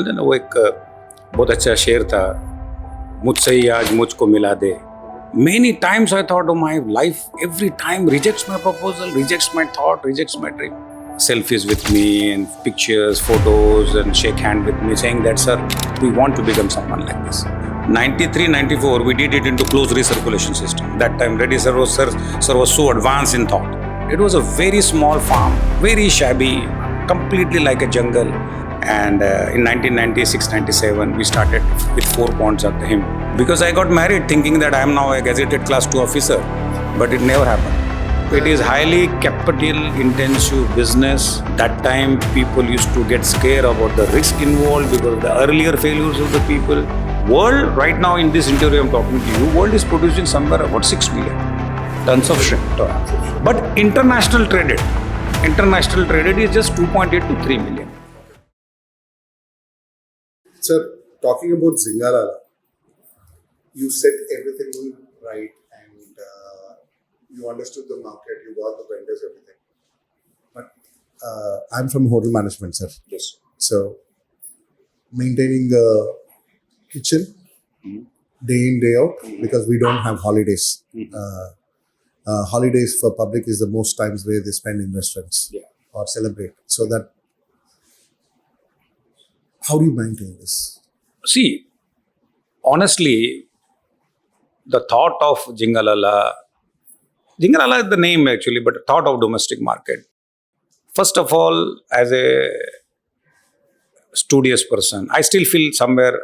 ना वो एक बहुत अच्छा शेर था, मुझसे ही आज मुझको मिला दे. Many times I thought of my life, every time rejects my proposal, rejects my thought, rejects my dream. Selfies with me and pictures, photos, and shake hand with me saying that, sir, we want to become someone like this. 93, 94, we did it into closed recirculation system. That time, Reddy sir was so advanced in thought. It was a very small farm, very shabby, completely like a jungle. And in 1996-97, we started with 4 ponds at him. Because I got married thinking that I am now a gazetted class 2 officer, but it never happened. It is highly capital intensive business. That time people used to get scared about the risk involved because of the earlier failures of the people. World right now in this interview I'm talking to you, world is producing somewhere about 6 million tons of shrimp. But international traded is just 2.8 to 3 million. Sir, talking about Jingala, you set everything right and you understood the market, you got the vendors, everything. But I'm from hotel management, sir. Yes. So, maintaining the kitchen day in, day out, because we don't have holidays. Holidays for public is the most times where they spend in restaurants or celebrate. So that, how do you maintain this? See, honestly, the thought of Jingala is the name actually, but thought of domestic market. First of all, as a studious person, I still feel somewhere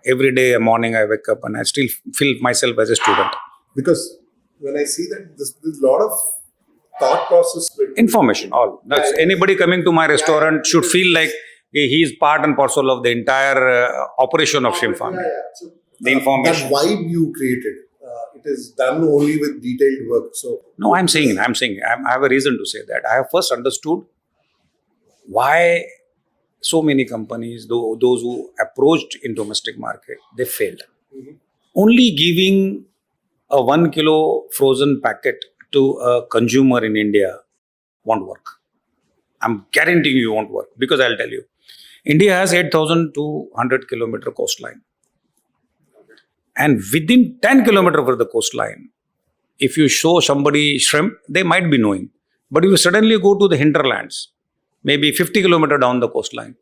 every day morning I wake up and I still feel myself as a student. Because when I see that there's a lot of thought process. Information, all. That's anybody coming to my restaurant should feel like he is part and parcel of the entire operation of shrimp farming. So, the information. That vibe you created, it is done only with detailed work. So no, I'm saying, I have a reason to say that. I have first understood why so many companies, those who approached in domestic market, they failed. Only giving a 1 kilo frozen packet to a consumer in India won't work. I'm guaranteeing you won't work, because I'll tell you. India has 8,200 kilometer coastline. And within 10 kilometers of the coastline, if you show somebody shrimp, they might be knowing. But if you suddenly go to the hinterlands, maybe 50 kilometers down the coastline,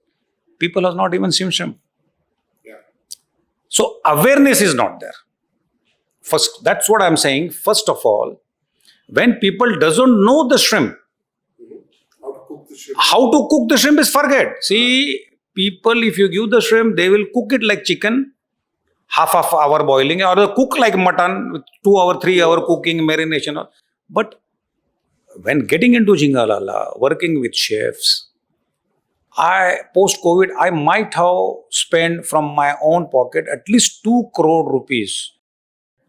people have not even seen shrimp. So awareness is not there. First, that's what I'm saying. First of all, when people doesn't know the shrimp, how to cook the shrimp is forget. See, people, if you give the shrimp, they will cook it like chicken, half of hour boiling, or they cook like mutton with 2 hour, 3 hour cooking, marination. But when getting into Jingala, working with chefs, post-COVID, I might have spent from my own pocket at least 2 crore rupees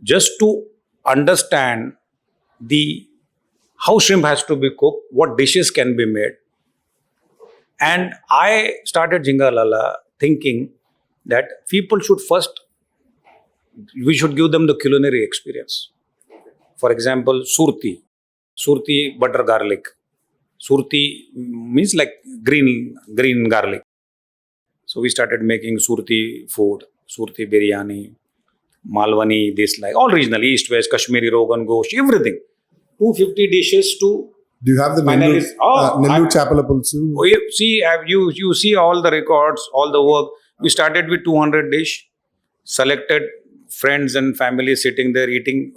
just to understand how shrimp has to be cooked, what dishes can be made. And I started Jingala thinking that people should we should give them the culinary experience. For example, surti butter garlic. Surti means like green garlic. So we started making surti food, surti biryani, Malwani, all regional, East, West, Kashmiri, Rogan, Ghosh, everything. 250 dishes to. Do you have the Nellore Chapala Pulsu? See, you see all the records, all the work. We started with 200 dish, selected friends and family sitting there eating,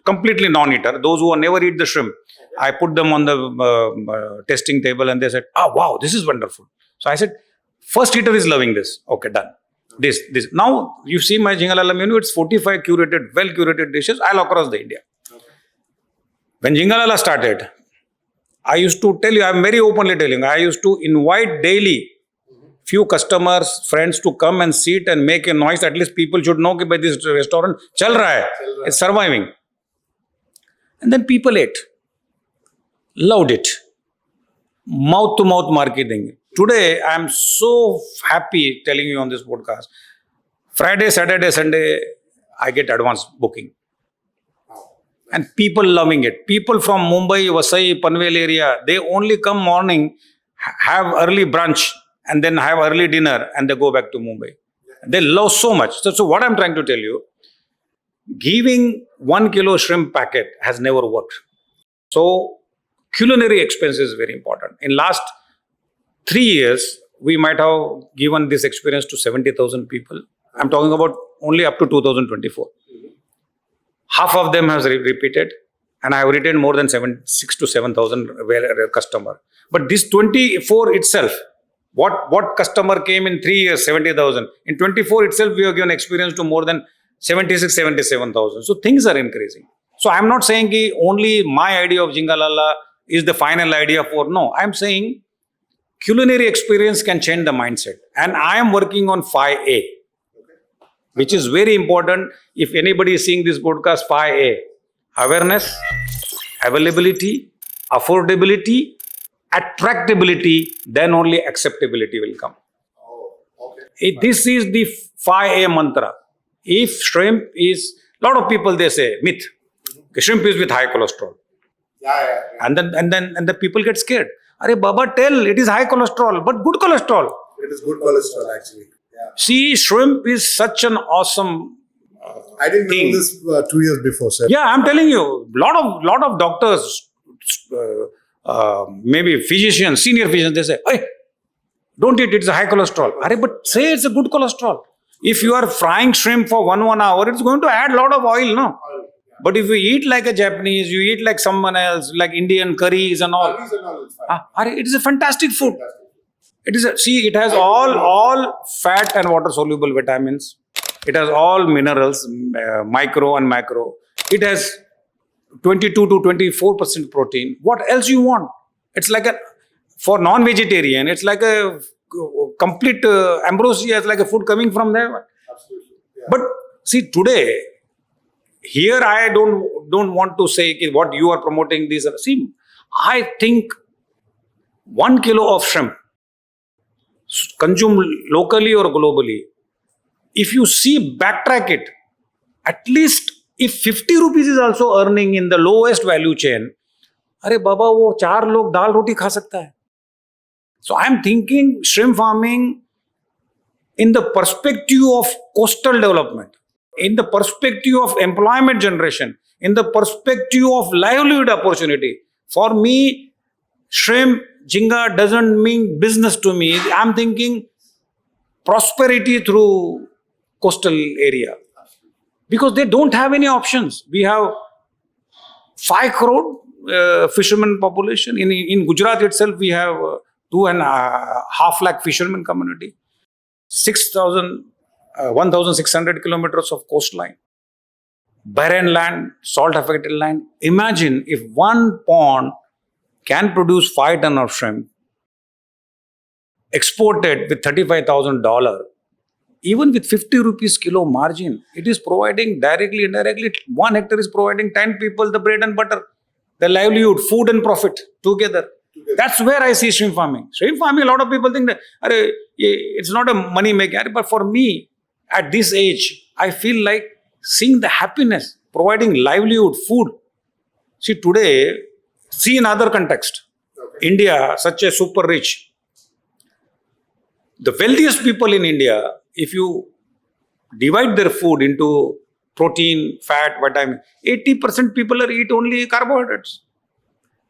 completely non-eater. Those who never eat the shrimp, I put them on the testing table and they said, wow, this is wonderful. So I said, first eater is loving this. Okay, done. This. Now, you see my Jingala menu, it's 45 well-curated dishes all across the India. When Jingala started, I used to tell you, I'm very openly telling, I used to invite daily few customers, friends to come and sit and make a noise. At least people should know that this restaurant chal raha hai. It's surviving. And then people ate. Loved it. Mouth-to-mouth marketing. Today, I'm so happy telling you on this podcast. Friday, Saturday, Sunday, I get advance booking. And people loving it. People from Mumbai, Vasai, Panvel area, they only come morning, have early brunch, and then have early dinner and they go back to Mumbai. They love so much. So what I'm trying to tell you, giving 1 kilo shrimp packet has never worked. So culinary expense is very important. In last 3 years, we might have given this experience to 70,000 people. I'm talking about only up to 2024. Half of them has repeated, and I have retained more than 6 to 7,000 customer. But this 24 itself, what customer came in 3 years, 70,000. In 24 itself, we have given experience to more than 76, 77,000. So things are increasing. So I'm not saying that only my idea of Jingala is the final idea for, no. I'm saying culinary experience can change the mindset. And I am working on 5A, which is very important. If anybody is seeing this podcast, 5A, awareness, availability, affordability, attractability, then only acceptability will come. This is the 5A mantra. If shrimp is, a lot of people they say, myth, shrimp is with high cholesterol. And then the people get scared. Arey Baba, tell it is high cholesterol, but good cholesterol. It is good cholesterol actually. Yeah. See, shrimp is such an awesome I didn't thing. know this 2 years before, sir. Yeah, I'm telling you, lot of doctors, maybe physicians, senior physicians, they say, hey, don't eat, it's a high cholesterol. Arey, but say it's a good cholesterol. If you are frying shrimp for one hour, it's going to add a lot of oil, no? But if you eat like a Japanese, you eat like someone else, like Indian curries and all. It is a fantastic food. It is it has all fat and water soluble vitamins. It has all minerals, micro and macro. It has 22 to 24% protein. What else you want? It's like for non-vegetarian, it's like a complete ambrosia. It's like a food coming from there. Absolutely. Yeah. But see, today, here I don't want to say what you are promoting these. See, I think 1 kilo of shrimp consumed locally or globally, if you see backtrack it, at least if 50 rupees is also earning in the lowest value chain, अरे बाबा वो 4 लोग दाल रोटी खा सकता है. So I'm thinking shrimp farming in the perspective of coastal development, in the perspective of employment generation, in the perspective of livelihood opportunity. For me, shrimp, Jinga doesn't mean business to me. I'm thinking prosperity through coastal area. Because they don't have any options. We have 5 crore fishermen population. In Gujarat itself, we have 2.5 lakh fishermen community. 1,600 kilometers of coastline. Barren land, salt affected land. Imagine if one pond can produce 5 tons of shrimp, exported with $35,000, even with 50 rupees kilo margin, it is providing directly, indirectly, 1 hectare is providing 10 people the bread and butter, the livelihood, food and profit together. That's where I see shrimp farming. Shrimp farming, a lot of people think that it's not a money maker, but for me, at this age, I feel like seeing the happiness, providing livelihood, food. See, today, see in other context, India, such a super rich. The wealthiest people in India, if you divide their food into protein, fat, vitamin, 80% people eat only carbohydrates.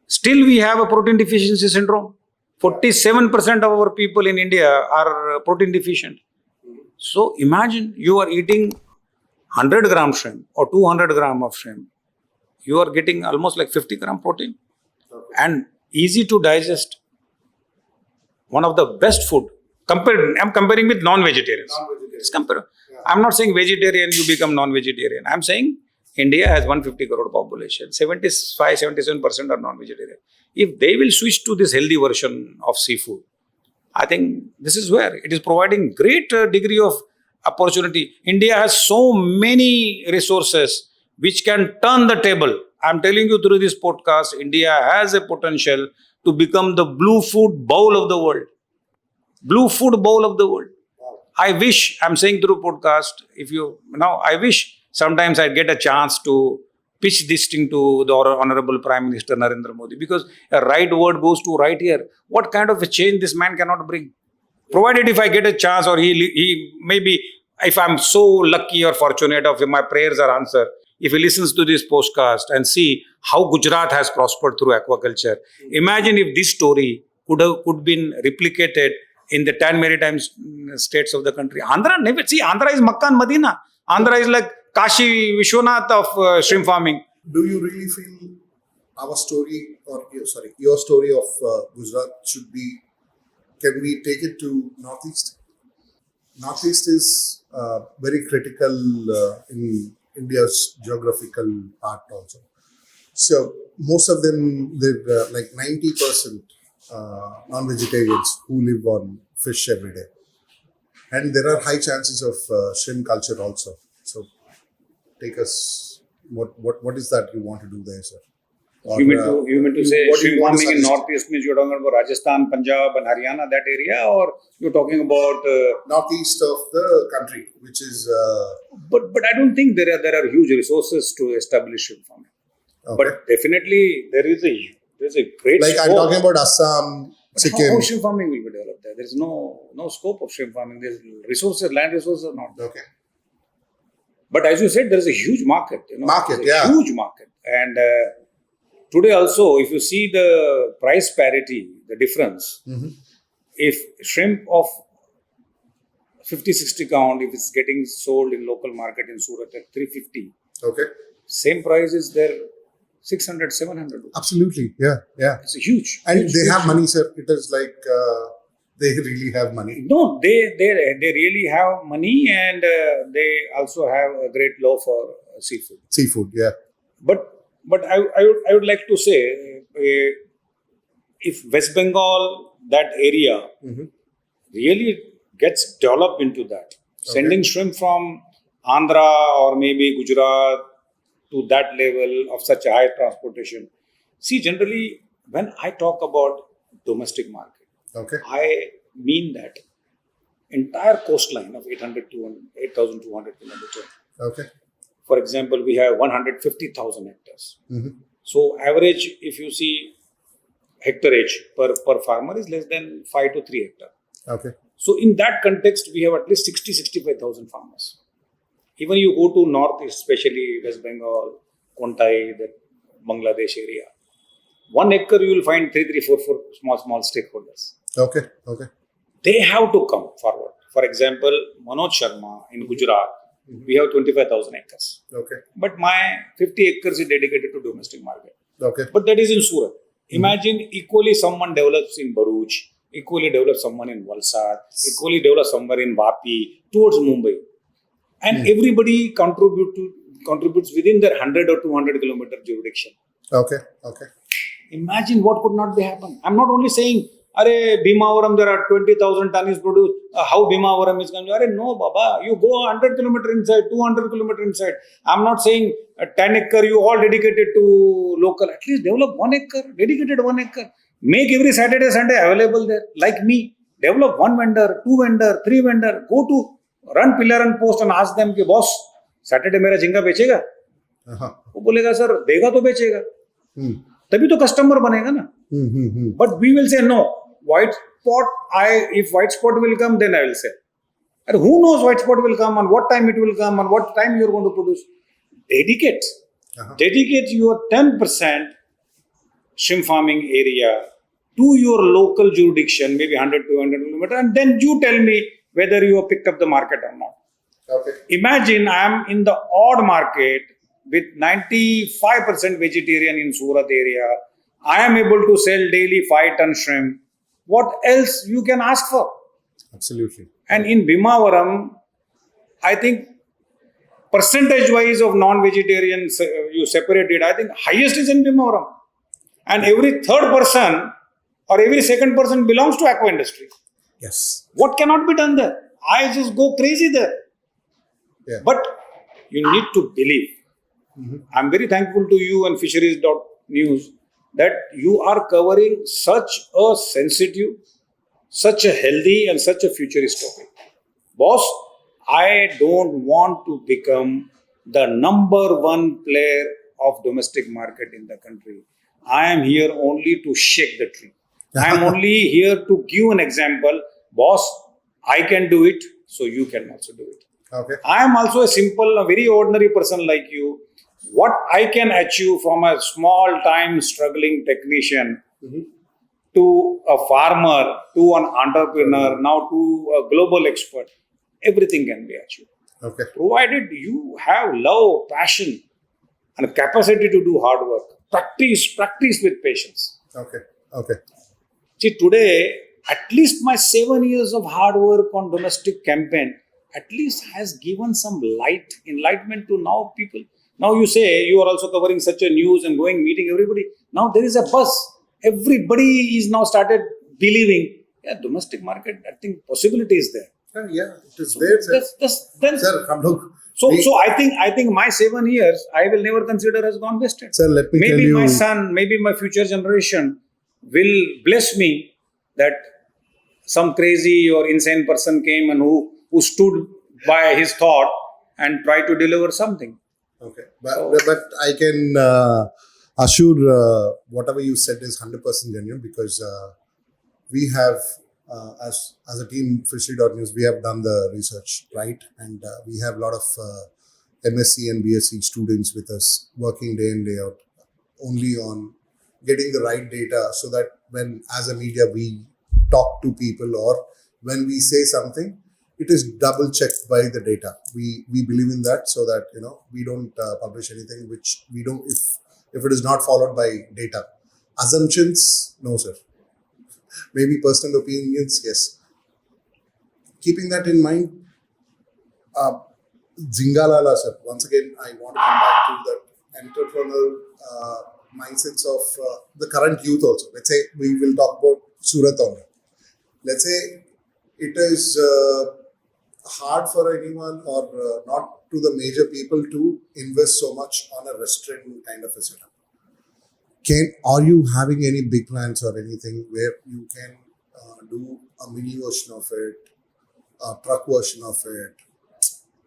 Still, we have a protein deficiency syndrome. 47% of our people in India are protein deficient. So imagine you are eating 100 gram shrimp or 200 gram of shrimp. You are getting almost like 50 gram protein. And easy to digest. One of the best food. I'm comparing with non-vegetarians. I'm not saying vegetarian, you become non-vegetarian. I'm saying India has 150 crore population. 75-77% are non-vegetarian. If they will switch to this healthy version of seafood, I think this is where it is providing great degree of opportunity. India has so many resources which can turn the table. I'm telling you through this podcast, India has a potential to become the blue food bowl of the world. Blue food bowl of the world. I wish, I'm saying through podcast, I wish sometimes I'd get a chance to pitch this thing to the Honorable Prime Minister Narendra Modi, because a right word goes to right here. What kind of a change this man cannot bring? Provided if I get a chance, or he maybe, if I'm so lucky or fortunate, or if my prayers are answered, if he listens to this podcast and see how Gujarat has prospered through aquaculture, imagine if this story could been replicated in the 10 maritime states of the country. Andhra never, see, Andhra is Makkah and Medina. Andhra is like Kashi Vishwanath of shrimp farming. Do you really feel our story, or your story of Gujarat should be, can we take it to Northeast? Northeast is very critical in India's geographical part also. So most of them, they're like 90% non-vegetarians who live on fish every day. And there are high chances of shrimp culture also. So take us, what is that you want to do there, sir? Or, you meant to say what do you shrimp want to farming in suggest? Northeast means you're talking about Rajasthan, Punjab and Haryana, that area, or you're talking about... Northeast of the country, which is... But I don't think there are huge resources to establish shrimp farming. okay. But definitely there's a great Like scope. I'm talking about Assam, But Sikkim. how shrimp farming will be developed there? There's no scope of shrimp farming. There's resources, land resources are not there. Okay. But as you said, there is a huge market. Market, There's a yeah. huge market. And today also, if you see the price parity, the difference, Mm-hmm. if shrimp of 50-60 count, if it's getting sold in local market in Surat at 350, Okay. same price is there 600, 700. Absolutely. Yeah. Yeah. It's a huge. And huge, they huge, have money, sir. It is like they really have money. No, they really have money, and they also have a great love for seafood. Seafood. Yeah. But I would like to say, if West Bengal, that area, Mm-hmm. really gets developed into that, sending shrimp from Andhra or maybe Gujarat to that level of such a high transportation. See, generally, when I talk about domestic market, Okay. I mean that entire coastline of 8,200 kilometers. Okay. For example, we have 150,000 hectares. Mm-hmm. So average, if you see hectareage per farmer is less than 5 to 3 hectare. Okay. So in that context, we have at least 65,000 farmers. Even you go to north, especially West Bengal, Kontai, the Bangladesh area, 1 acre you will find 3, 4 small stakeholders. Okay. Okay. They have to come forward. For example, Manoj Sharma in Gujarat, we have 25,000 acres. Okay. But my 50 acres is dedicated to domestic market. Okay. But that is in Surat. Imagine equally someone develops in Bharuch, equally develops someone in Valsad, equally develops somewhere in Vapi, towards Mumbai. And everybody contributes within their 100 or 200 kilometer jurisdiction. Okay. Okay. Imagine what could not be happen. I'm not only saying, Are Bhimavaram, there are 20,000 tons produced. How Bhimavaram is going to? Are no, Baba, you go 100 kilometer inside, 200 kilometer inside. I'm not saying 10 acre, you all dedicated to local. At least develop 1 acre, dedicated 1 acre. Make every Saturday, Sunday available there. Like me, develop 1 vendor, 2 vendor, 3 vendor. Go to run pillar and post and ask them, कि boss, Saturday मेरा झींगा बेचेगा? वो बोलेगा sir देगा तो बेचेगा. तभी तो कस्टमर बनेगा ना. But we will say no. White spot, if white spot will come, then I will say. And who knows white spot will come and what time it will come and what time you are going to produce. Dedicate your 10% shrimp farming area to your local jurisdiction, maybe 100, 200 kilometers, and then you tell me whether you have picked up the market or not. Okay. Imagine I am in the odd market with 95% vegetarian in Surat area. I am able to sell daily 5 ton shrimp. What else you can ask for? Absolutely. And in Bhimavaram, I think percentage-wise of non-vegetarian, you separate it, I think highest is in Bhimavaram. And every third person or every second person belongs to aqua industry. Yes. What cannot be done there? I just go crazy there. Yeah. But you need to believe. I'm very thankful to you and Fisheries.News that you are covering such a sensitive, such a healthy and such a futurist topic. Boss, I don't want to become the number one player of domestic market in the country. I am here only to shake the tree. I am only here to give an example boss, I can do it, so you can also do it. Okay. I am also a simple, a very ordinary person like you. What I can achieve from a small time struggling technician to a farmer, to an entrepreneur, now to a global expert, everything can be achieved. Okay. Provided you have love, passion, and capacity to do hard work. Practice with patience. Okay. Okay. See, today, at least my 7 years of hard work on domestic campaign at least has given some enlightenment to now people. Now you say you are also covering such a news and going meeting everybody. Now there is a buzz. Everybody is now started believing, yeah, domestic market, I think possibility is there. Yeah, it is there, sir. Then, Sir, come look. so I think my 7 years I will never consider as gone wasted. Sir, let me tell Maybe you. my son, maybe my future generation will bless me that some crazy or insane person came and who stood by his thought and tried to deliver something. Okay, but I can assure whatever you said is 100% genuine, because we have, as a team, Fishery.News, we have done the research, right? And we have a lot of MSc and BSc students with us working day in, day out, only on getting the right data, so that when, as a media, we talk to people or when we say something, it is double checked by the data. We believe in that, so that we don't publish anything which we don't, if it is not followed by data. Assumptions, no, sir. Maybe personal opinions, yes. Keeping that in mind, Jingala, sir. Once again, I want to come back to the entrepreneurial mindsets of the current youth also. Let's say we will talk about Surat only. Let's say it is hard for anyone or not to the major people to invest so much on a restaurant kind of a setup. Are you having any big plans or anything where you can do a mini version of it, a truck version of it,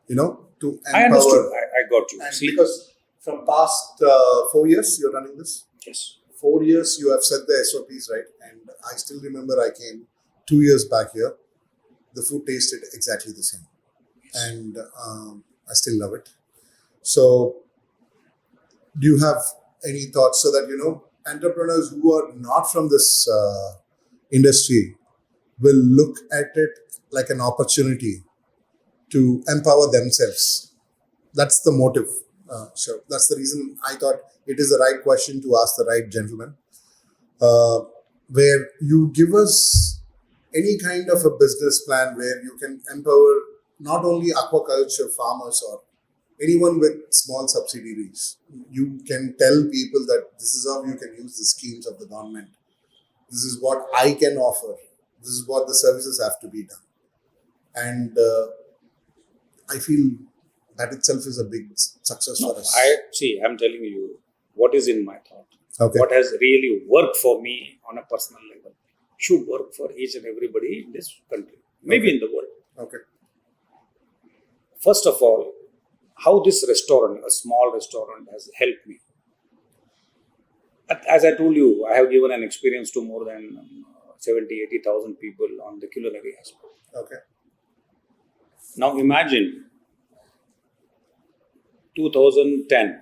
to empower? I understood. I got you. And See, because from past 4 years you're running this. yes. 4 years you have set the SOPs, right? And I still remember I came 2 years back here. The food tasted exactly the same, and I still love it. So, do you have any thoughts so that entrepreneurs who are not from this industry will look at it like an opportunity to empower themselves? That's the motive. So that's the reason I thought it is the right question to ask the right gentleman, where you give us any kind of a business plan where you can empower not only aquaculture farmers or anyone with small subsidiaries. You can tell people that this is how you can use the schemes of the government. This is what I can offer. This is what the services have to be done. And I feel that itself is a big success for us. I'm telling you what is in my thought. Okay. What has really worked for me on a personal level should work for each and everybody in this country, maybe in the world. Okay. First of all, how this restaurant, a small restaurant, has helped me. As I told you, I have given an experience to more than 80,000 people on the culinary aspect. Okay. Now imagine 2010,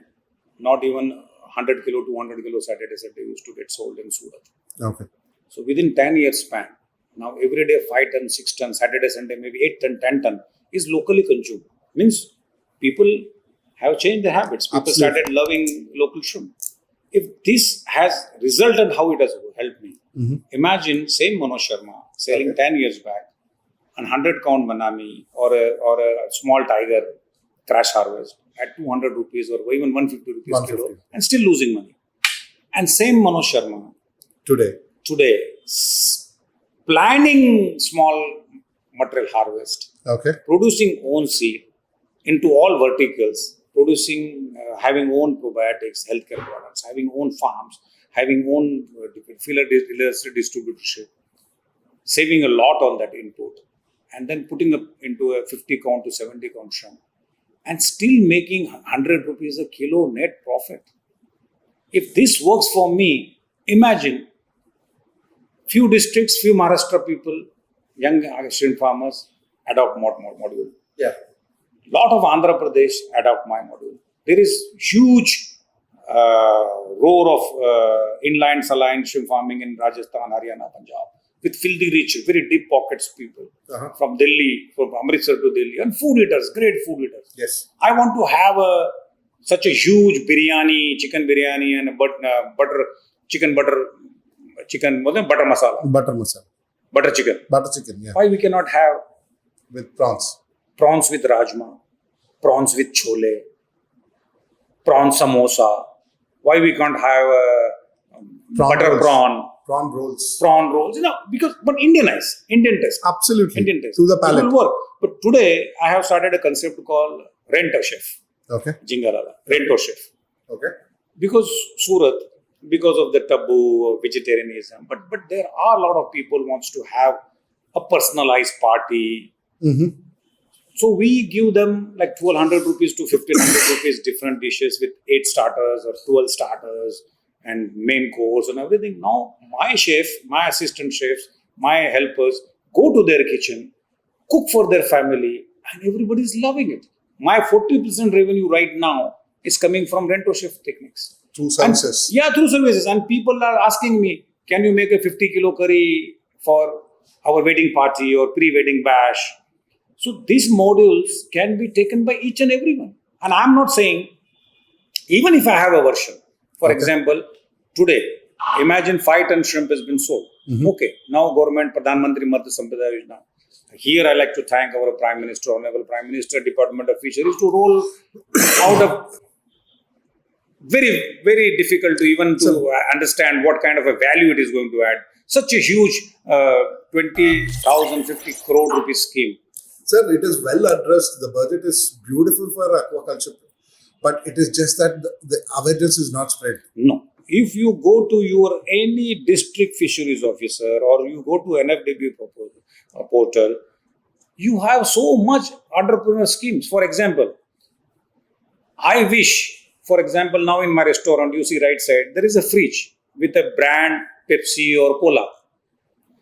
not even 100 kilo, 200 kilo Saturday used to get sold in Surat. Okay. So within 10 years span, now every day 5 ton, 6 ton, Saturday, Sunday, maybe 8 ton, 10 ton is locally consumed. Means people have changed their habits. People Absolutely. started loving local shrimp. If this has resulted, how it has helped me. Imagine same Manoj Sharma selling 10 years back an 100 count manami or a small tiger crash harvest at 200 rupees or even 150 rupees 150. kilo and still losing money. And same Manoj Sharma today planning small material harvest, Okay. producing own seed into all verticals, producing, having own probiotics, healthcare products, having own farms, having own filler distributorship, saving a lot on that input, and then putting up into a 50 count to 70 count shrimp, and still making 100 rupees a kilo net profit. If this works for me, imagine few districts, few Maharashtra people young shrimp farmers adopt module. Yeah. Lot of Andhra Pradesh adopt my module. There is huge roar of inline saline shrimp farming in Rajasthan, Haryana, Punjab, with filthy rich, very deep pockets people from Delhi, from Amritsar to Delhi, and food eaters, great food eaters. Yes. I want to have such a huge biryani, chicken biryani, and chicken butter masala, Butter masala. butter chicken. Butter chicken, yeah. Why we cannot have With prawns. prawns with rajma, prawns with chole, prawn samosa? Why we can't have butter rolls. prawn, Prawn rolls. prawn rolls? But Indian taste. Absolutely. Indian taste. To the palate. It will work. But today I have started a concept called rent-a-chef. Okay. Jingala, rent-a-chef. Okay. Because Surat, because of the taboo of vegetarianism, but there are a lot of people wants to have a personalized party. Mm-hmm. So we give them like 1,200 rupees to 1,500 rupees different dishes with 8 starters or 12 starters and main course and everything. Now my chef, my assistant chefs, my helpers go to their kitchen, cook for their family, and everybody is loving it. My 40% revenue right now is coming from rent-a-chef techniques. Through services. Through services. And people are asking me, can you make a 50 kilo curry for our wedding party or pre-wedding bash? So these modules can be taken by each and everyone. And I'm not saying, even if I have a version, for example, today, imagine 5 ton shrimp has been sold. Okay, now government, Pradhan Mantri Matsya Sampada Yojana. Here I like to thank our Prime Minister, Honorable Prime Minister, Department of Fisheries to roll out of very, very difficult to even to understand what kind of a value it is going to add. Such a huge 20,050 crore rupees scheme. Sir, it is well addressed. The budget is beautiful for aquaculture, but it is just that the awareness is not spread. No. If you go to your any district fisheries officer or you go to NFDB portal, you have so much entrepreneur schemes. For example, I wish, for example, now in my restaurant, you see right side, there is a fridge with a brand Pepsi or Cola.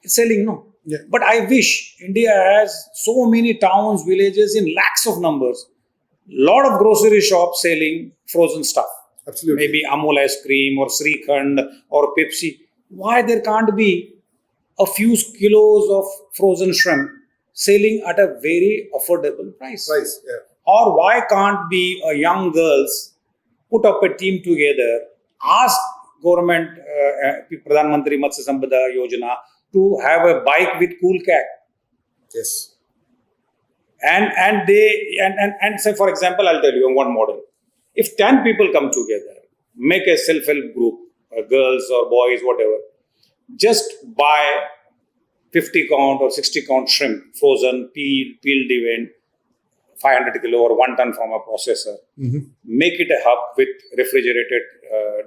It's selling, no? Yeah. But I wish India has so many towns, villages in lakhs of numbers. Lot of grocery shops selling frozen stuff. Absolutely. Maybe Amul ice cream or Srikhand or Pepsi. Why there can't be a few kilos of frozen shrimp selling at a very affordable price? Yeah. Or why can't be a young girls put up a team together, ask government, Pradhan Mantri Matsya Sampada Yojana, to have a bike with cool cat. Yes. And say, for example, I'll tell you one model. If 10 people come together, make a self-help group, girls or boys, whatever, just buy 50 count or 60 count shrimp, frozen, peeled even, 500 kilo or 1 ton from a processor. Make it a hub with refrigerated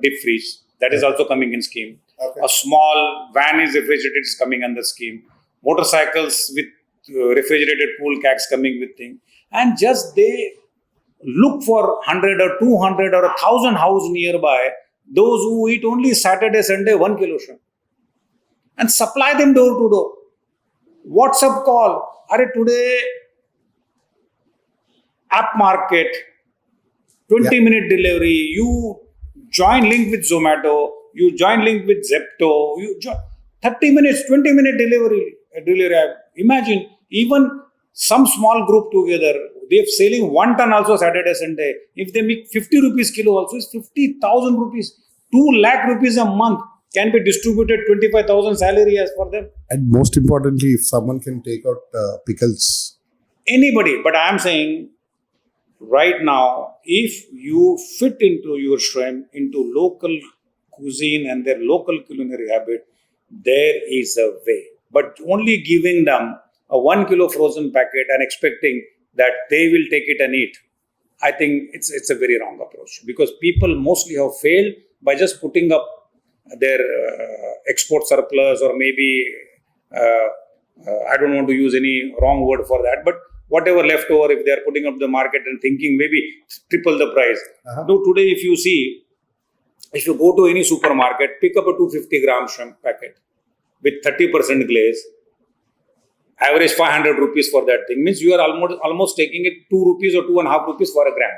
deep freeze. That is also coming in scheme. Okay. A small van is refrigerated, is coming under scheme. Motorcycles with refrigerated pool cats coming with thing. And just they look for 100 or 200 or 1,000 houses nearby, those who eat only Saturday, Sunday, 1 kilo shrimp. And supply them door to door. WhatsApp call. Today, app market, 20-minute delivery. You join link with Zomato. You join link with Zepto. You join 30 minutes, 20-minute delivery. Imagine even some small group together. They're selling 1 ton also Saturday, Sunday. If they make 50 rupees kilo also, it's 50,000 rupees. 2 lakh rupees a month can be distributed, 25,000 salary as for them. And most importantly, if someone can take out pickles. Anybody. But I am saying, right now, if you fit into your shrimp, into local cuisine and their local culinary habit, there is a way. But only giving them a 1 kilo frozen packet and expecting that they will take it and eat, I think it's a very wrong approach. Because people mostly have failed by just putting up their export surplus, or maybe, I don't want to use any wrong word for that, but whatever left over, if they are putting up the market and thinking maybe triple the price. No, today if you see, if you go to any supermarket, pick up a 250 gram shrimp packet with 30% glaze, Average 500 rupees for that thing means you are almost taking it 2 rupees or 2.5 rupees for a gram.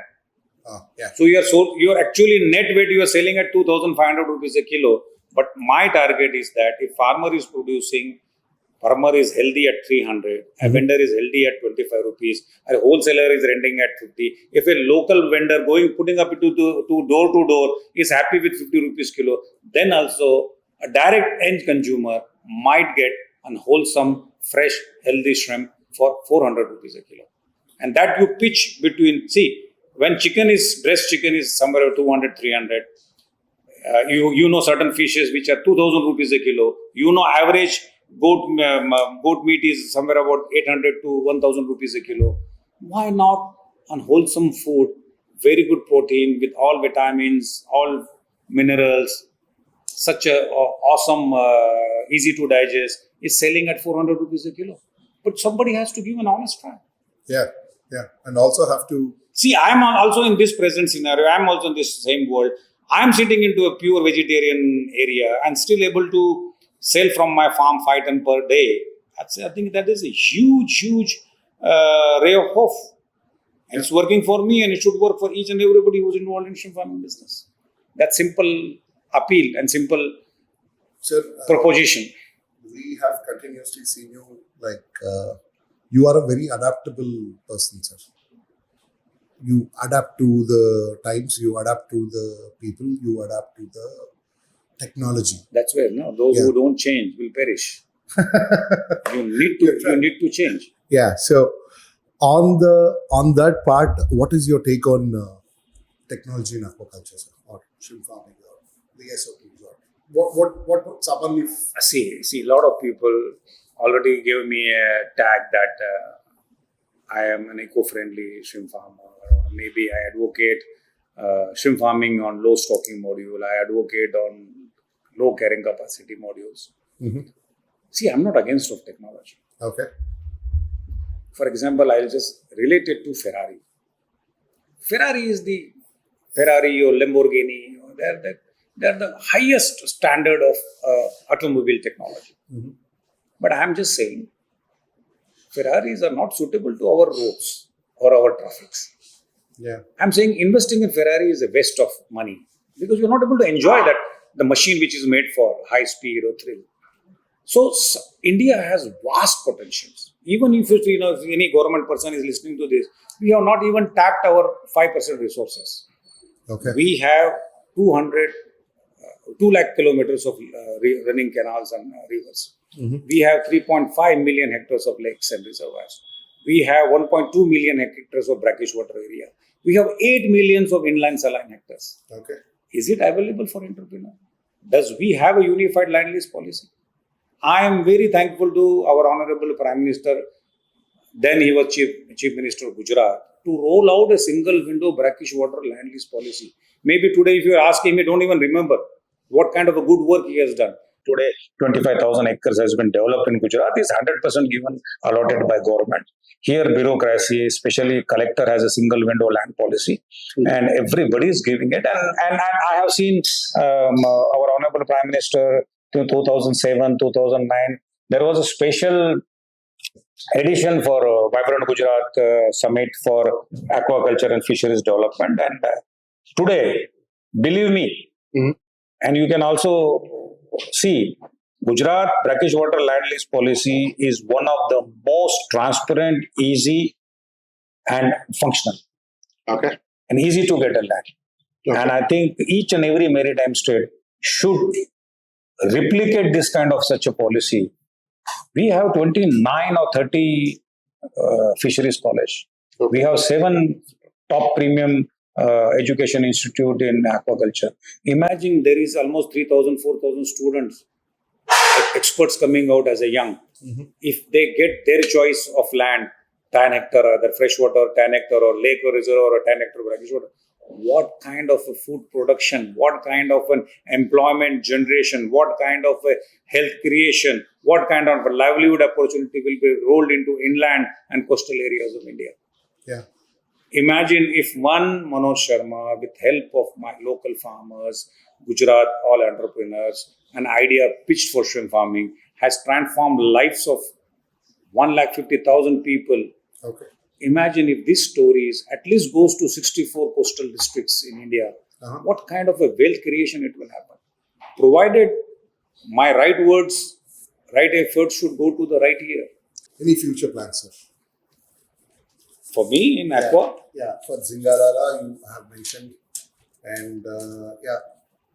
Yeah. So you are actually net weight you are selling at 2,500 rupees a kilo. But my target is that if farmer is healthy at 300, a vendor is healthy at 25 rupees, a wholesaler is renting at 50. If a local vendor putting up to door to door is happy with 50 rupees kilo, then also a direct end consumer might get unwholesome, fresh, healthy shrimp for 400 rupees a kilo. And that you pitch between, when breast chicken is somewhere 200, 300, you know certain fishes which are 2,000 rupees a kilo. You know average goat meat is somewhere about 800 to 1,000 rupees a kilo. Why not unwholesome food, very good protein with all vitamins, all minerals, such a awesome, easy to digest, is selling at 400 rupees a kilo. But somebody has to give an honest try. Yeah. And also have to... See, I'm also in this present scenario. I'm also in this same world. I'm sitting into a pure vegetarian area and still able to sell from my farm 5 ton per day. I think that is a huge ray of hope. And it's working for me, and it should work for each and everybody who's involved in shrimp farming business. That simple appeal and simple proposition. We have continuously seen you you are a very adaptable person, sir. You adapt to the times, you adapt to the people, you adapt to the technology. That's where those who don't change will perish. You need to change. Yeah. So on that part, what is your take on technology in aquaculture, sir, or shrimp farming, or the SOPs, or what would someone if... See, a lot of people already gave me a tag that I am an eco-friendly shrimp farmer. Maybe I advocate shrimp farming on low stocking module. I advocate on low carrying capacity modules. Mm-hmm. See, I'm not against of technology. Okay. For example, I'll just relate it to Ferrari. Ferrari or Lamborghini. They're the highest standard of automobile technology. Mm-hmm. But I'm just saying, Ferraris are not suitable to our roads or our traffics. Yeah. I'm saying investing in Ferrari is a waste of money because you're not able to enjoy the machine which is made for high speed or thrill. So India has vast potentials. Even if any government person is listening to this, we have not even tapped our 5% resources. Okay. We have 2 lakh kilometers of running canals and rivers. Mm-hmm. We have 3.5 million hectares of lakes and reservoirs. We have 1.2 million hectares of brackish water area. We have 8 millions of inland saline hectares. Okay. Is it available for entrepreneur? Does we have a unified land lease policy? I am very thankful to our Honorable Prime Minister, then he was Chief Minister of Gujarat, to roll out a single window brackish water land lease policy. Maybe today if you are asking me, don't even remember what kind of a good work he has done. Today, 25,000 acres has been developed in Gujarat. Is 100% given, allotted by government. Here, bureaucracy, especially collector, has a single window land policy, and everybody is giving it. And I have seen our Honorable Prime Minister in 2007, 2009. There was a special edition for Vibrant Gujarat Summit for Aquaculture and Fisheries Development. And today, believe me, and you can also see, Gujarat brackish water land lease policy is one of the most transparent, easy, and functional. Okay. And easy to get a land. Okay. And I think each and every maritime state should replicate this kind of such a policy. We have 29 or 30 fisheries college. Okay. We have 7 top premium education institute in aquaculture. Imagine there is almost 3,000, 4,000 students, experts coming out as a young. Mm-hmm. If they get their choice of land, 10 hectare, either freshwater, 10 hectare, or lake or reservoir, or 10 hectare brackish water, what kind of a food production, what kind of an employment generation, what kind of a health creation, what kind of a livelihood opportunity will be rolled into inland and coastal areas of India. Yeah. Imagine if one Manoj Sharma, with help of my local farmers, Gujarat, all entrepreneurs, an idea pitched for shrimp farming has transformed lives of 150,000 people. Okay. Imagine if this stories at least goes to 64 coastal districts in India, what kind of a wealth creation it will happen. Provided my right words, right efforts should go to the right ear. Any future plans, sir? For me in Aqua, Yeah, for Jingala, you have mentioned, and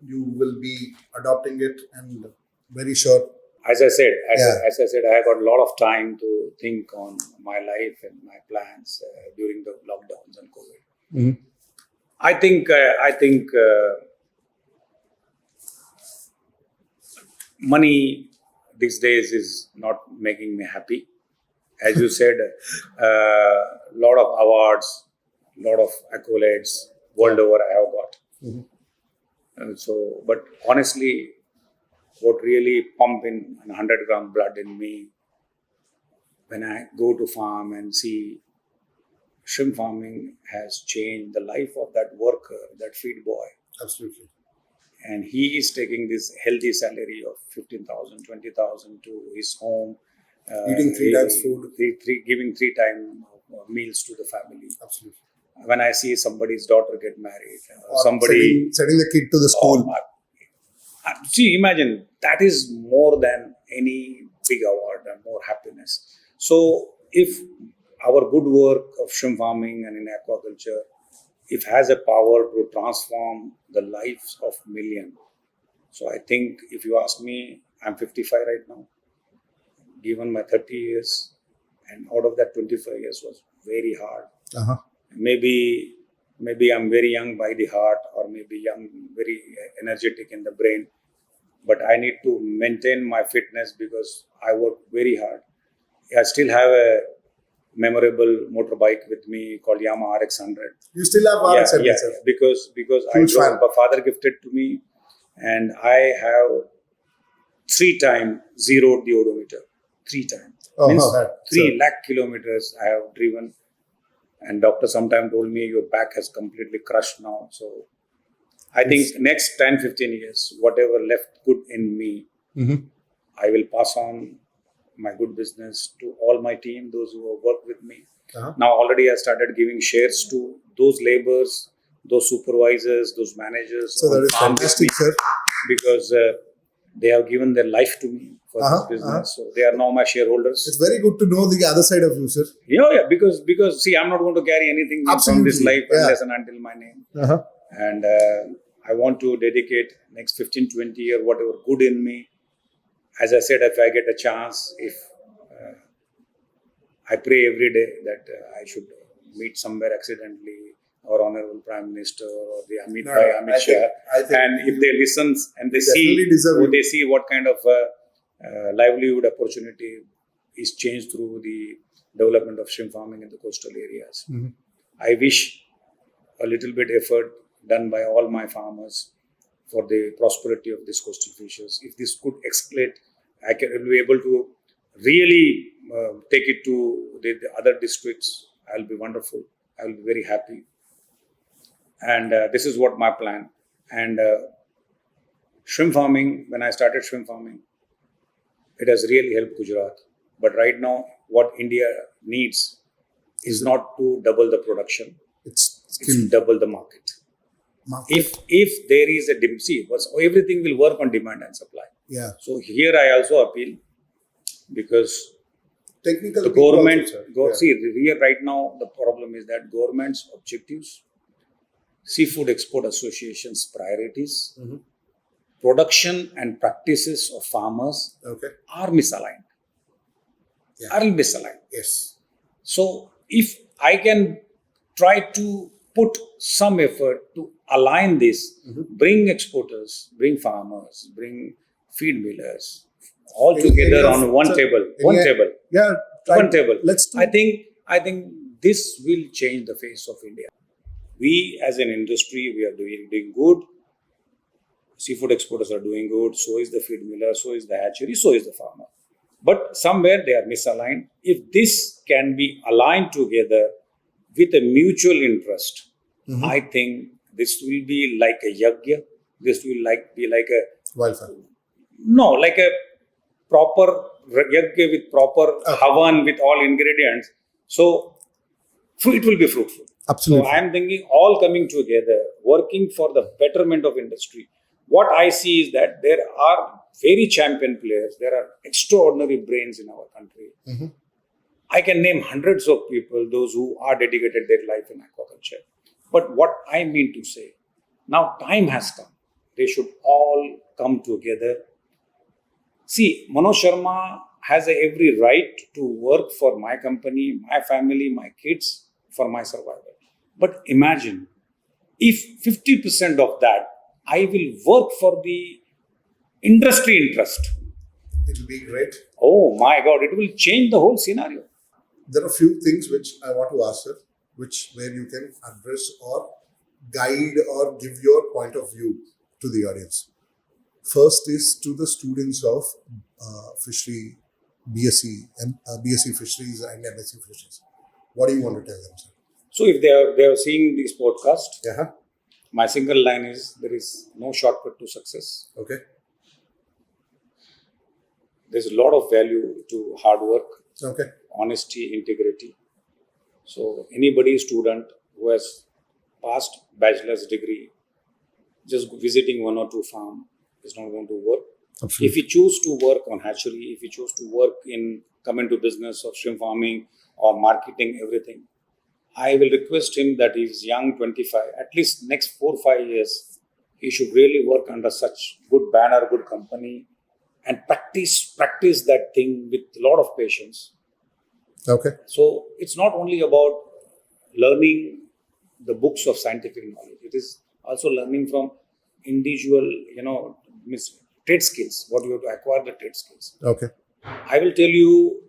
you will be adopting it, and very sure. as I said, I got a lot of time to think on my life and my plans during the lockdowns and COVID. Mm-hmm. I think money these days is not making me happy. As you said, lot of awards, lot of accolades world over I have got. Mm-hmm. And so, but honestly, what really pump in 100-gram blood in me when I go to farm and see shrimp farming has changed the life of that worker, that feed boy. Absolutely. And he is taking this healthy salary of 15,000, 20,000 to his home. Eating 3 times food. Giving 3 times meals to the family. Absolutely. When I see somebody's daughter get married, Or somebody sending the kid to the school. See, imagine that is more than any big award and more happiness. So, if our good work of shrimp farming and in aquaculture, if has a power to transform the lives of millions, so I think if you ask me, I'm 55 right now. Given my 30 years, and out of that 25 years was very hard. Uh-huh. Maybe I'm very young by the heart, or maybe young, very energetic in the brain. But I need to maintain my fitness because I work very hard. I still have a memorable motorbike with me called Yamaha RX100. You still have RX100, yeah, sir? because I drove, my father gifted to me, and I have 3 times zeroed the odometer. 3 times. Oh, Means that, 3 lakh kilometers I have driven. And doctor sometime told me your back has completely crushed now. So I think next 10, 15 years, whatever left good in me, mm-hmm. I will pass on my good business to all my team, those who have worked with me. Uh-huh. Now already I started giving shares to those laborers, those supervisors, those managers. So that is fantastic, sir. Because they have given their life to me for this business. So they are now my shareholders. It's very good to know the other side of you, sir. Yeah, because see, I'm not going to carry anything from this life unless and until my name. Uh-huh. And I want to dedicate next 15, 20 years, whatever good in me. As I said, if I get a chance, if I pray every day that I should meet somewhere accidentally, or Honorable Prime Minister, or the Amit Shah, and if they listen and they see what kind of livelihood opportunity is changed through the development of shrimp farming in the coastal areas. Mm-hmm. I wish a little bit effort done by all my farmers for the prosperity of these coastal fishes. If this could escalate, I will be able to really take it to the other districts. I'll be wonderful. I will be very happy. And this is what my plan. And shrimp farming, when I started shrimp farming, it has really helped Gujarat. But right now, what India needs is not to double the production. It's to double the market. If there is a everything will work on demand and supply. Yeah. So here I also appeal, because technical the government here right now the problem is that government's objectives, Seafood Export Association's priorities, mm-hmm. production and practices of farmers are misaligned. Yes. So if I can try to put some effort to align this, mm-hmm. bring exporters, bring farmers, bring feed millers, all together on one table. Yeah. One table. Let's I think this will change the face of India. We as an industry, we are doing good. Seafood exporters are doing good. So is the feed miller. So is the hatchery. So is the farmer. But somewhere they are misaligned. If this can be aligned together with a mutual interest, mm-hmm. I think this will be like a yajna. This will be like a wildfire. No, like a proper yagya with proper havan with all ingredients. So it will be fruitful. Absolutely. So I am thinking all coming together, working for the betterment of industry. What I see is that there are very champion players. There are extraordinary brains in our country. Mhm. I can name hundreds of people, those who are dedicated their life in aquaculture. But what I mean to say, now time has come. They should all come together. See, Manoj Sharma has every right to work for my company, my family, my kids, for my survival. But imagine if 50% of that I will work for the industry interest. It will be great. Oh my God, it will change the whole scenario. There are a few things which I want to ask, sir, where you can address or guide or give your point of view to the audience. First is to the students of fishery, BSc, and BSc Fisheries and MSc Fisheries. What do you want to tell them, sir? So if they are seeing this podcast, Yeah. my single line is there is no shortcut to success. Okay. There's a lot of value to hard work, Okay. honesty, integrity. So anybody student who has passed bachelor's degree, just visiting one or two farm is not going to work. Absolutely. If you choose to work on hatchery, if you choose to work in come into business of shrimp farming or marketing everything, I will request him that he is young, 25, at least next 4-5 years, he should really work under such good banner, good company, and practice that thing with a lot of patience. Okay. So it's not only about learning the books of scientific knowledge. It is also learning from individual, trade skills. What you have to acquire the trade skills. Okay. I will tell you,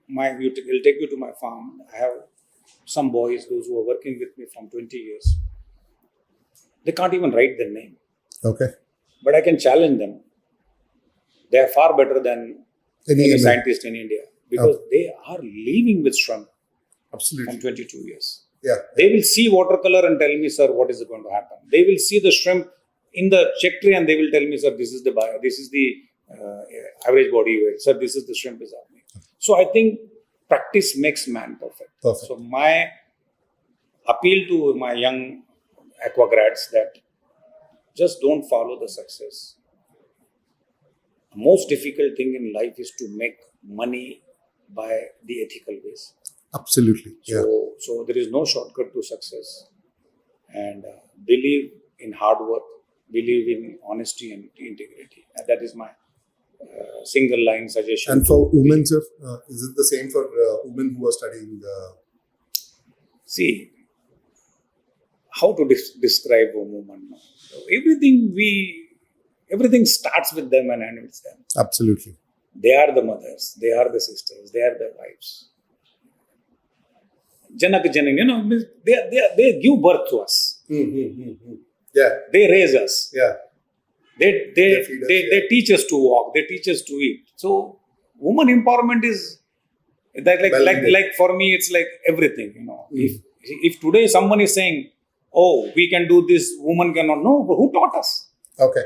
will take you to my farm. I have some boys, those who are working with me from 20 years. They can't even write their name. Okay. But I can challenge them. They are far better than any scientist in India because they are living with shrimp. Absolutely. From 22 years. Yeah. They will see watercolor and tell me, sir, what is going to happen. They will see the shrimp in the check tray and they will tell me, sir, this is the average body weight. Sir, this is the shrimp is happening. So I think practice makes man perfect. So my appeal to my young aqua grads that just don't follow the success. The most difficult thing in life is to make money by the ethical ways. Absolutely. So there is no shortcut to success. And believe in hard work, believe in honesty and integrity. And that is my single line suggestion. And for women, sir, is it the same for women who are studying? See, how to describe a woman? Everything starts with them and ends with them. Absolutely. They are the mothers, they are the sisters, they are the wives. Janak Janan, they give birth to us. Yeah. They raise us. Yeah. They teach us to walk. They teach us to eat. So, woman empowerment is like for me, it's like everything. If today someone is saying, "Oh, we can do this," woman cannot. No, but who taught us? Okay.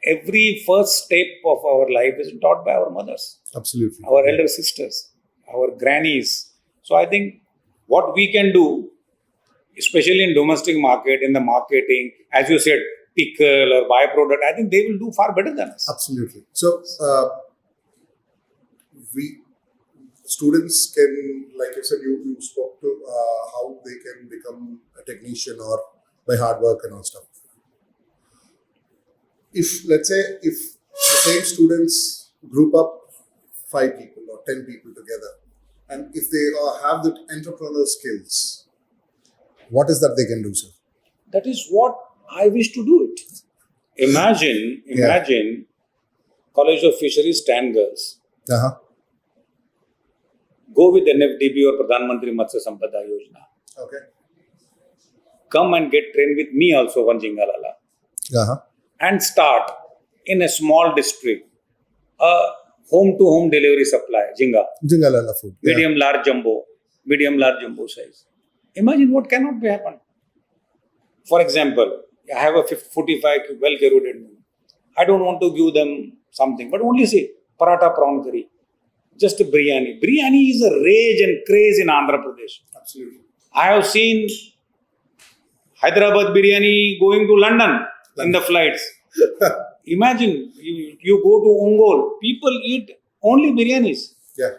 Every first step of our life is taught by our mothers. Absolutely. Our elder sisters, our grannies. So I think what we can do, especially in domestic market, in the marketing, as you said, pickle or byproduct, I think they will do far better than us. Absolutely. So students can, like you said, you spoke to how they can become a technician or by hard work and all stuff. Let's say if the same students group up 5 people or 10 people together, and if they have the entrepreneurial skills, what is that they can do, sir? That is what I wish to do it. Imagine College of Fisheries 10 girls. Go with NFDB or Pradhan Mantri Matsya Sampada Yojana. Okay. Come and get trained with me also on Jingala. And start in a small district, home-to-home delivery supply, Jingala food. Medium, large jumbo size. Imagine what cannot be happen. For example, I have a 45 well-carried. I don't want to give them something, but only say, paratha prawn curry, just a biryani. Biryani is a rage and craze in Andhra Pradesh. Absolutely. I have seen Hyderabad biryani going to London in the flights. Imagine you go to Ongole, people eat only biryanis. Yeah.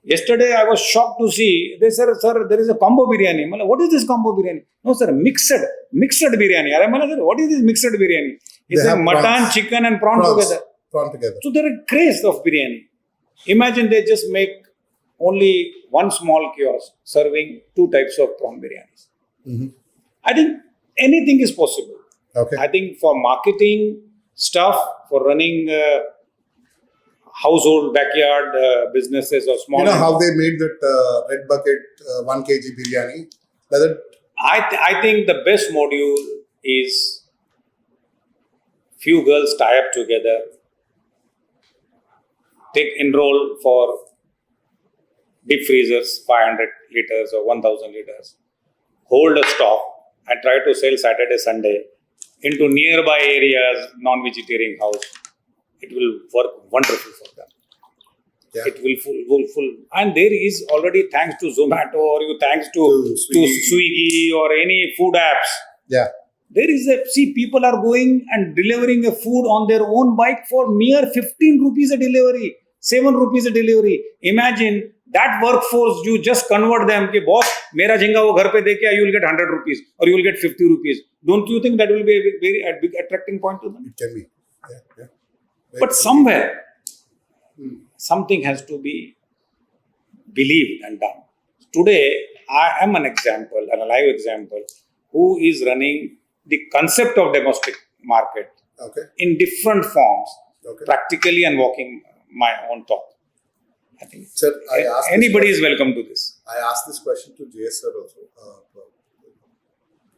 Yesterday I was shocked to see, they said, sir, there is a combo biryani. I'm like, what is this combo biryani? No, sir, mixed biryani. I'm like, what is this mixed biryani? It's a mutton, prawns. chicken and prawn together. Prawn together. So there are craze of biryani. Imagine they just make only one small kiosk serving 2 types of prawn biryanis. Mm-hmm. I think anything is possible. Okay. I think for marketing stuff, for running household backyard businesses or small. You know how they made that red bucket 1 kg biryani? I think the best module is few girls tie up together, enroll for deep freezers, 500 liters or 1000 liters, hold a stock and try to sell Saturday, Sunday into nearby areas, non-vegetarian house. It will work wonderful for them. Yeah. It will full. And there is already, thanks to Zomato or thanks to Swiggy or any food apps. Yeah. There is people are going and delivering a food on their own bike for mere 15 rupees a delivery, 7 rupees a delivery. Imagine that workforce, you just convert them. Ke boss, mera jhinga wo ghar pe de ke, you will get 100 rupees or you will get 50 rupees. Don't you think that will be a very big attracting point to them? It can be. Yeah. But somewhere, something has to be believed and done. Today, I am an example, a live example, who is running the concept of domestic market in different forms, practically and walking my own talk. I think Sir, anybody is welcome to this. I asked this question to JS sir also,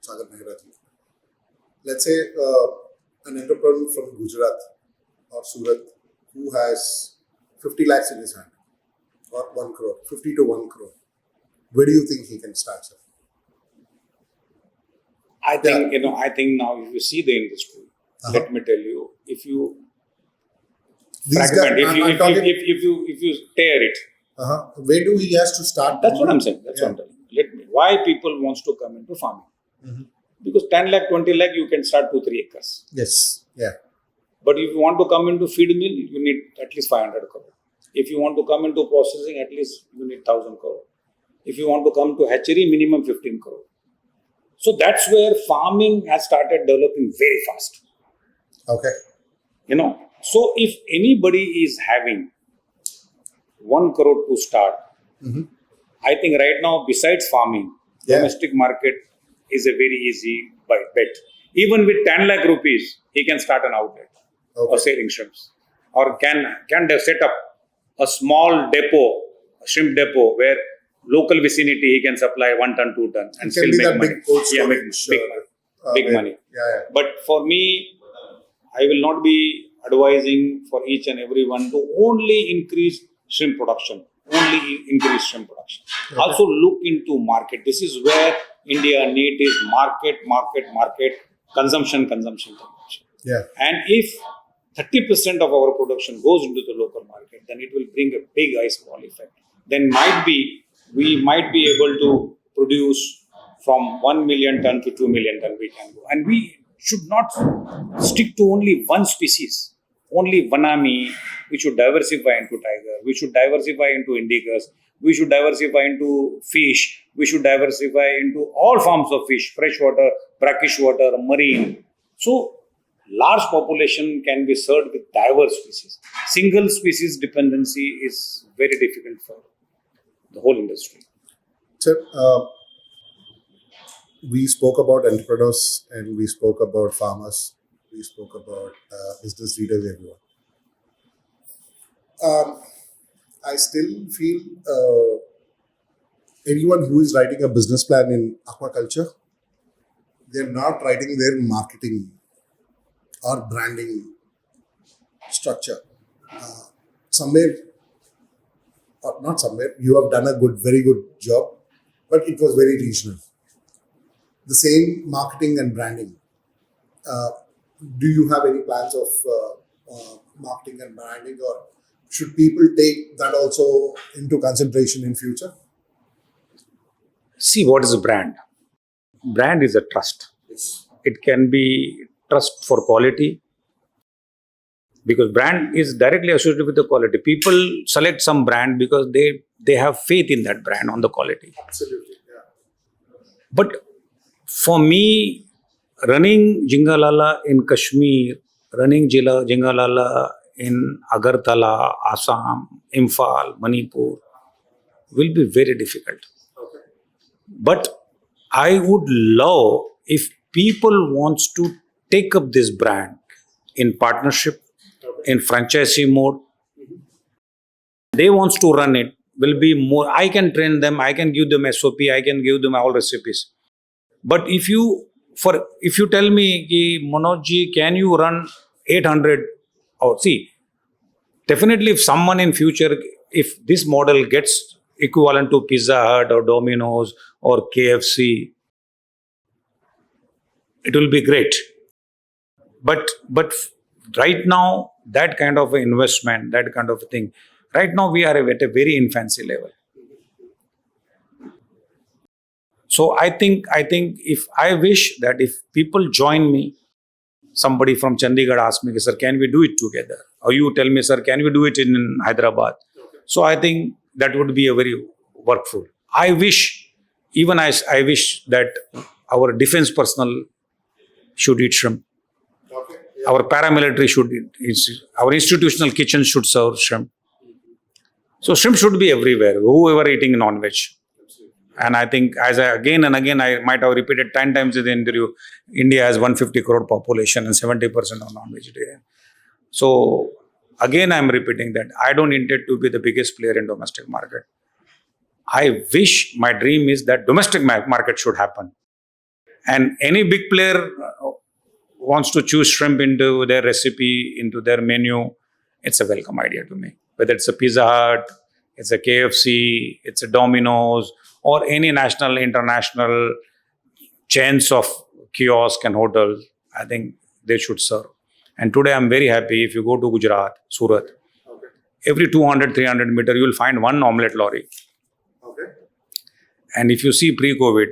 Sagar Mehra ji. Let's say an entrepreneur from Gujarat or Surat who has 50 lakhs in his hand or 1 crore, 50 to 1 crore. Where do you think he can start, sir? I think, I think now if you see the industry, let me tell you, if you fragment, if you tear it. Where do he has to start? That's what I'm saying. That's what I'm telling you. Why people wants to come into farming? Mm-hmm. Because 10 lakh, 20 lakh, you can start 2-3 acres. Yes. Yeah. But if you want to come into feed mill, you need at least 500 crore. If you want to come into processing, at least you need 1,000 crore. If you want to come to hatchery, minimum 15 crore. So that's where farming has started developing very fast. Okay. So if anybody is having 1 crore to start, I think right now, besides farming, domestic market is a very easy bet. Even with 10 lakh rupees, he can start an outlet or selling shrimps. Or can they set up a small depot, a shrimp depot, where local vicinity he can supply 1 ton, 2 ton and still make money. Big money. Yeah. But for me, I will not be advising for each and everyone to only increase shrimp production. Also look into market. This is where India need is market, consumption. Yeah. And if 30% of our production goes into the local market, then it will bring a big ice ball effect. Then we might be able to produce from 1 million ton to 2 million ton we can go. And we should not stick to only one species, only vanami. We should diversify into tiger. We should diversify into indicus. We should diversify into fish. We should diversify into all forms of fish, freshwater, brackish water, marine. So, large population can be served with diverse species. Single species dependency is very difficult for the whole industry. Sir, we spoke about entrepreneurs and we spoke about farmers. We spoke about business leaders, everyone. I still feel anyone who is writing a business plan in aquaculture, they're not writing their marketing or branding structure. You have done a very good job, but it was very regional. The same marketing and branding. Do you have any plans of marketing and branding or Should people take that also into consideration in future? See, what is a brand? Brand is a trust. Yes. It can be trust for quality, because brand is directly associated with the quality. People select some brand because they have faith in that brand on the quality. Absolutely. Yeah. But for me, running Jingala in Kashmir, running Jingala in Agartala, Assam, Imphal, Manipur will be very difficult. Okay. But I would love if people wants to take up this brand in partnership, Okay. in franchisee mode. They wants to run it, will be more. I can train them, I can give them SOP, I can give them all recipes. But if you tell me, ki, Manoj ji, can you run 800? Or see, definitely if someone in future, if this model gets equivalent to Pizza Hut or Domino's or KFC, it will be great. But right now, that kind of investment, that kind of thing, right now we are at a very infancy level. So I think if I wish that if people join me, somebody from Chandigarh asks me, sir, can we do it together? Or you tell me, sir, can we do it in Hyderabad? So I think that would be a very workful. I wish, even I wish that our defense personnel should eat shrimp. Okay. Our paramilitary should eat, our institutional kitchen should serve shrimp. So shrimp should be everywhere, whoever eating non-veg. And I think, as I again and again, I might have repeated 10 times in the interview, India has 150 crore population and 70% are non-vegetarian. So again, I'm repeating that I don't intend to be the biggest player in domestic market. I wish, my dream is that domestic market should happen. And any big player wants to choose shrimp into their recipe, into their menu, it's a welcome idea to me. Whether it's a Pizza Hut, it's a KFC, it's a Domino's, or any national, international chains of kiosk and hotels, I think they should serve. And today I'm very happy if you go to Gujarat, Surat, Okay. every 200, 300 meter, you will find one omelette lorry. Okay. And if you see pre-COVID,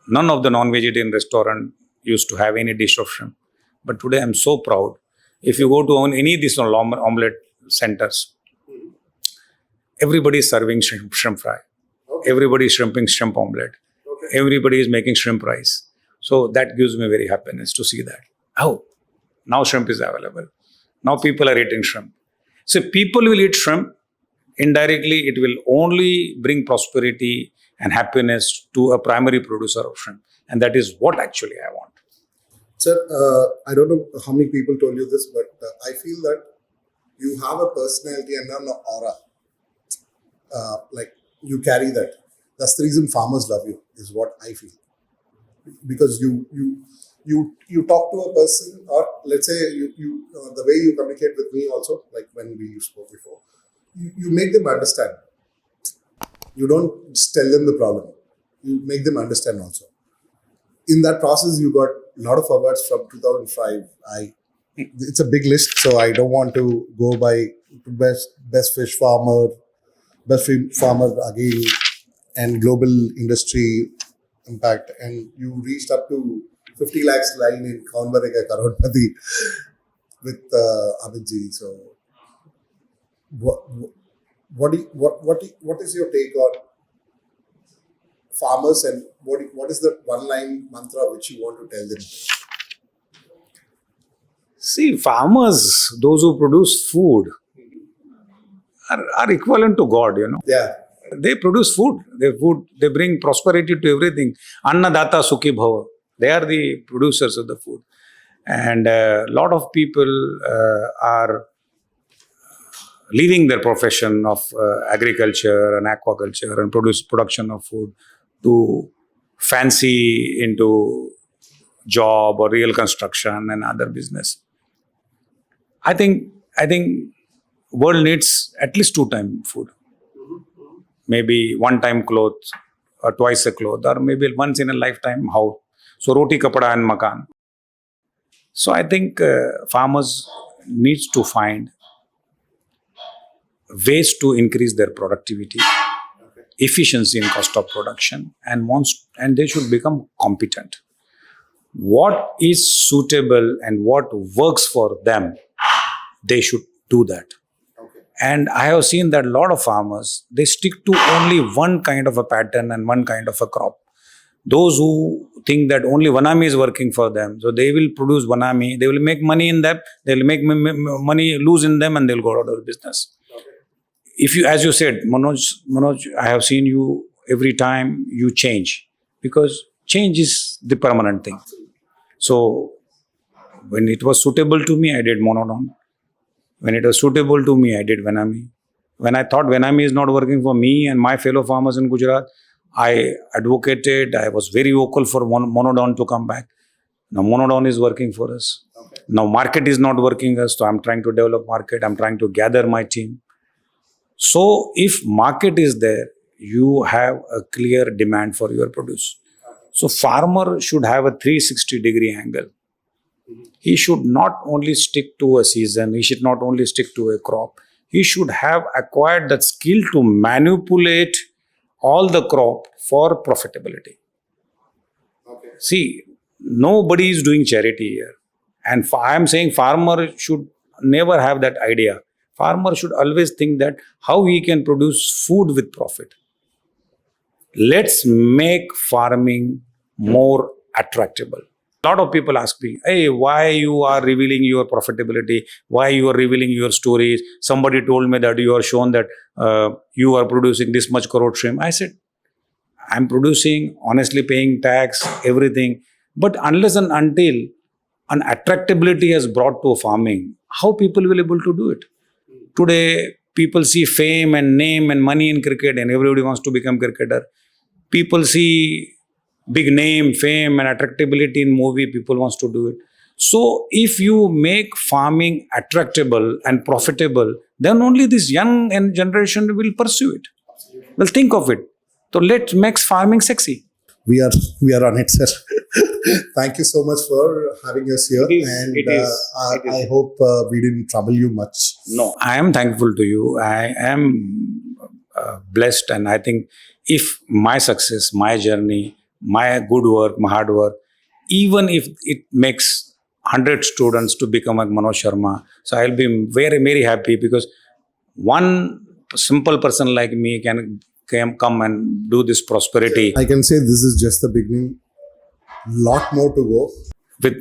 none of the non-vegetarian restaurant used to have any dish of shrimp. But today I'm so proud. If you go to any of these omelette centers, everybody is serving shrimp fry. Okay. Everybody is shrimping shrimp omelette. Okay. Everybody is making shrimp rice. So that gives me very happiness to see that. Oh, now shrimp is available. Now people are eating shrimp. So people will eat shrimp. Indirectly, it will only bring prosperity and happiness to a primary producer of shrimp. And that is what actually I want. Sir, I don't know how many people told you this, but I feel that you have a personality and an aura. Like you carry that. That's the reason farmers love you, is what I feel. Because you talk to a person, or let's say you the way you communicate with me also, like when we spoke before, you make them understand. You don't just tell them the problem. You make them understand also. In that process, you got a lot of awards from 2005. It's a big list, so I don't want to go by best fish farmer, best fish farmer again, and global industry impact. And you reached up to 50 lakhs line in Kaunbarega Karodpati with Abhijji. So, what is your take on farmers, and what is the one line mantra which you want to tell them? See, farmers, those who produce food, are equivalent to God, Yeah. They produce food. They bring prosperity to everything. Annadata Sukhi Bhava. They are the producers of the food. And a lot of people are leaving their profession of agriculture and aquaculture and production of food to fancy into job or real construction and other business. I think world needs at least 2 time food. Maybe 1 time clothes or twice a cloth, or maybe once in a lifetime house. So roti, kapda and makan. So I think farmers needs to find ways to increase their productivity, efficiency in cost of production, and they should become competent. What is suitable and what works for them, they should do that. And I have seen that a lot of farmers, they stick to only one kind of a pattern and one kind of a crop. Those who think that only Vanami is working for them, so they will produce Vanami, they will make money in them, they will make money, lose in them, and they will go out of business. If you, as you said, Manoj, I have seen you every time you change, because change is the permanent thing. So when it was suitable to me, I did monodon. When it was suitable to me, I did Vanami. When I thought Vanami is not working for me and my fellow farmers in Gujarat, I advocated, I was very vocal for monodon to come back. Now monodon is working for us. Now market is not working us, so I'm trying to develop market. I'm trying to gather my team. So if market is there, you have a clear demand for your produce. So farmer should have a 360-degree angle. He should not only stick to a season, he should not only stick to a crop. He should have acquired that skill to manipulate all the crop for profitability. See, nobody is doing charity here. And I am saying farmer should never have that idea. Farmer should always think that how he can produce food with profit. Let's make farming more attractable. A lot of people ask me, hey, why you are revealing your profitability? Why you are revealing your stories? Somebody told me that you are shown that you are producing this much crore shrimp. I said, I'm producing, honestly paying tax, everything. But unless and until an attractability is brought to farming, how people will able to do it? Today, people see fame and name and money in cricket and everybody wants to become cricketer. People see big name, fame and attractability in movie, people wants to do it. So if you make farming attractable and profitable, then only this young generation will pursue it. Well, think of it. So let's make farming sexy. We are on it, sir. Thank you so much for having us here. I hope we didn't trouble you much. No, I am thankful to you. I am blessed, and I think if my success, my journey, my good work, my hard work, even if it makes 100 students to become like Manoj Sharma, so I'll be very, very happy, because one simple person like me can come and do this prosperity. I can say this is just the beginning. Lot more to go. With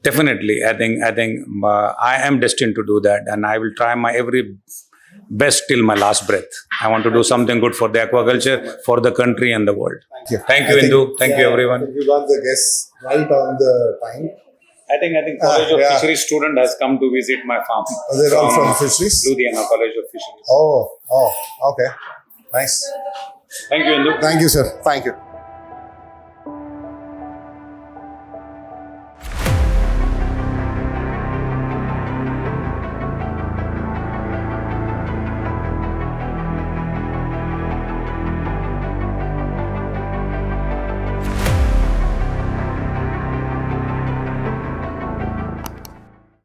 definitely, I think I am destined to do that, and I will try my every best till my last breath. I want to do something good for the aquaculture, for the country and the world. Thank you. Thank you, Indu. Thank you, everyone. You got the guests right on the time. I think College of Fisheries student has come to visit my farm. They're all from Fisheries? Ludhiana College of Fisheries. Oh, okay. Nice. Thank you, Indu. Thank you, sir. Thank you.